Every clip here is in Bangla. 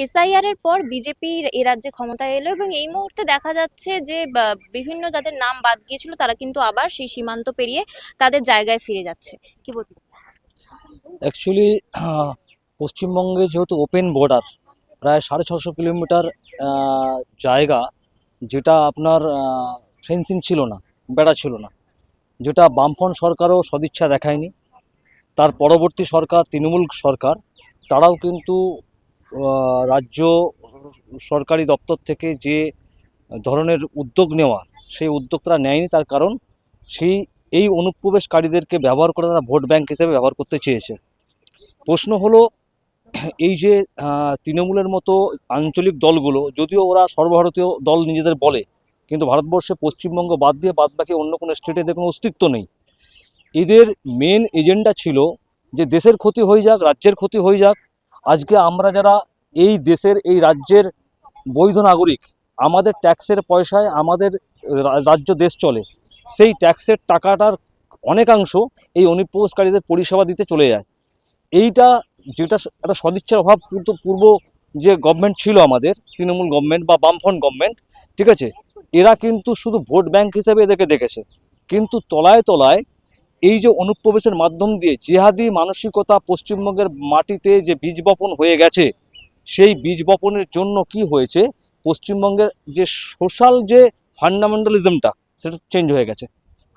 এসআইআর এর পর বিজেপি এ রাজ্যে ক্ষমতায় এলো এবং এই মুহূর্তে দেখা যাচ্ছে যে বিভিন্ন যাদের নাম বাদ গিয়েছিল তারা কিন্তু আবার সেই সীমান্ত পেরিয়ে তাদের জায়গায় ফিরে যাচ্ছে। কি বলবো? অ্যাকচুয়ালি পশ্চিমবঙ্গে যেহেতু ওপেন বর্ডার, প্রায় 650 কিলোমিটার জায়গা, যেটা আপনার ফেন্সিং ছিল না, বেড়া ছিল না, যেটা বামফ্রন্ট সরকারও সদিচ্ছা দেখায়নি। তার পরবর্তী সরকার তৃণমূল সরকার, তারাও কিন্তু রাজ্য সরকারি দপ্তর থেকে যে ধরনের উদ্যোগ নেওয়া, সেই উদ্যোগ তারা নেয়নি। তার কারণ সেই এই অনুপ্রবেশকারীদেরকে ব্যবহার করে তারা ভোট ব্যাংক হিসেবে ব্যবহার করতে চেয়েছে। প্রশ্ন হলো, এই যে তৃণমূলের মতো আঞ্চলিক দলগুলো, যদিও ওরা সর্বভারতীয় দল নিজেদের বলে, কিন্তু ভারতবর্ষে পশ্চিমবঙ্গ বাদ দিয়ে বাদবাকি অন্য কোনো স্টেটে এদের কোনো অস্তিত্ব নেই। এদের মেন এজেন্ডা ছিল যে দেশের ক্ষতি হয়ে যাক, রাজ্যের ক্ষতি হয়ে যাক। আজকে আমরা যারা এই দেশের, এই রাজ্যের বৈধ নাগরিক, আমাদের ট্যাক্সের পয়সায় আমাদের রাজ্য দেশ চলে, সেই ট্যাক্সের টাকাটার অনেকাংশ এই অনুপ্রবেশকারীদের পরিষেবা দিতে চলে যায়। এইটা যেটা একটা সদিচ্ছার অভাব পূর্ব যে গভর্নমেন্ট ছিল আমাদের, তৃণমূল গভর্নমেন্ট বা বামফ্রন্ট গভর্নমেন্ট, ঠিক আছে, এরা কিন্তু শুধু ভোট ব্যাংক হিসেবে এদেরকে দেখেছে। কিন্তু তলায় তলায় এই যে অনুপ্রবেশের মাধ্যম দিয়ে জিহাদি মানসিকতা পশ্চিমবঙ্গের মাটিতে যে বীজ বপন হয়ে গেছে, সেই বীজ বপনের জন্য কি হয়েছে, পশ্চিমবঙ্গের যে সোশ্যাল যে ফান্ডামেন্টালিজমটা, সেটা চেঞ্জ হয়ে গেছে।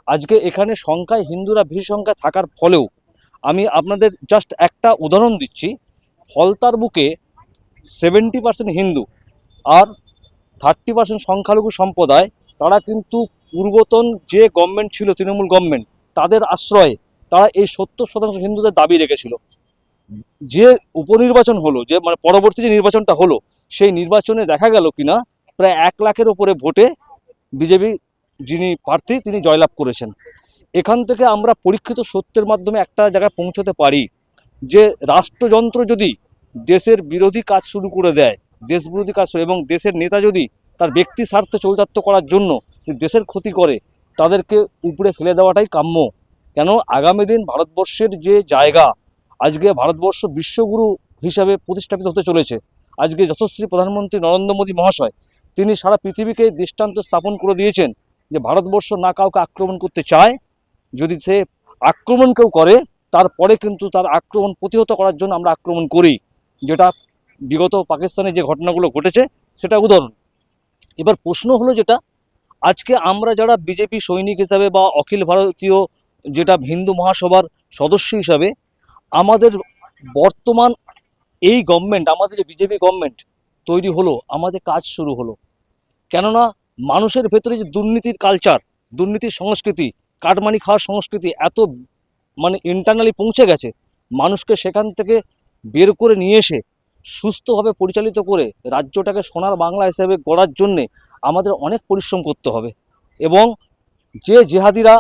আজকে এখানে সংখ্যায় হিন্দুরা বেশি সংখ্যায় থাকার ফলেও, আমি আপনাদের জাস্ট একটা উদাহরণ দিচ্ছি, ফলতার বুকে 70% হিন্দু আর 30% সংখ্যালঘু সম্প্রদায়, তারা কিন্তু পূর্বতন যে গভর্নমেন্ট ছিল তৃণমূল গভর্নমেন্ট, তাদের আশ্রয়ে তারা এই 70% হিন্দুদের দাবি রেখেছিল। যে উপনির্বাচন হলো, যে মানে পরবর্তী যে নির্বাচনটা হলো, সেই নির্বাচনে দেখা গেল কিনা প্রায় 1 লাখের ওপরে ভোটে বিজেপি যিনি প্রার্থী তিনি জয়লাভ করেছেন। এখান থেকে আমরা পরীক্ষিত সত্যের মাধ্যমে একটা জায়গায় পৌঁছতে পারি যে রাষ্ট্রযন্ত্র যদি দেশের বিরোধী কাজ শুরু করে দেয়, দেশ বিরোধী কাজ, এবং দেশের নেতা যদি তার ব্যক্তি স্বার্থে চরিতার্থ করার জন্য দেশের ক্ষতি করে, তাদেরকে উপরে ফেলে দেওয়াটাই কাম্য। কেন, আগামী দিন ভারতবর্ষের যে জায়গা, আজকে ভারতবর্ষ বিশ্বগুরু হিসাবে প্রতিষ্ঠাপিত হতে চলেছে। আজকে যশস্বী প্রধানমন্ত্রী নরেন্দ্র মোদী মহাশয়, তিনি সারা পৃথিবীকে দৃষ্টান্ত স্থাপন করে দিয়েছেন যে ভারতবর্ষ না কাউকে আক্রমণ করতে চায়, যদি সে আক্রমণ কেউ করে, তারপরে কিন্তু তার আক্রমণ প্রতিহত করার জন্য আমরা আক্রমণ করি, যেটা বিগত পাকিস্তানে যে ঘটনাগুলো ঘটেছে সেটা উদাহরণ। এবার প্রশ্ন হলো যেটা, আজকে আমরা যারা বিজেপি সৈনিক হিসাবে বা অখিল ভারতীয় যেটা হিন্দু মহাসভার সদস্য হিসাবে, আমাদের বর্তমান এই গভর্নমেন্ট, আমাদের যে বিজেপি গভর্নমেন্ট তৈরি হলো, আমাদের কাজ শুরু হলো। কেননা মানুষের ভেতরে যে দুর্নীতির কালচার, দুর্নীতির সংস্কৃতি, কাটমানি খাওয়ার সংস্কৃতি এত মানে ইন্টারনালি পৌঁছে গেছে, মানুষকে সেখান থেকে বের করে নিয়ে এসে সুস্থভাবে পরিচালিত করে রাজ্যটাকে সোনার বাংলা হিসেবে গড়ার জন্যে আমাদের অনেক পরিশ্রম করতে হবে। এবং যে জেহাদিরা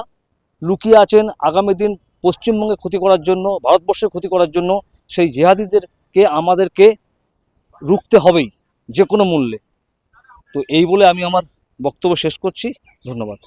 লুকিয়ে আছেন আগামী দিন পশ্চিমবঙ্গে ক্ষতি করার জন্য, ভারতবর্ষের ক্ষতি করার জন্য, সেই জেহাদিদেরকে আমাদেরকে রুখতে হবেই যে কোনো মূল্যে। তো এই বলে আমি আমার বক্তব্য শেষ করছি। ধন্যবাদ।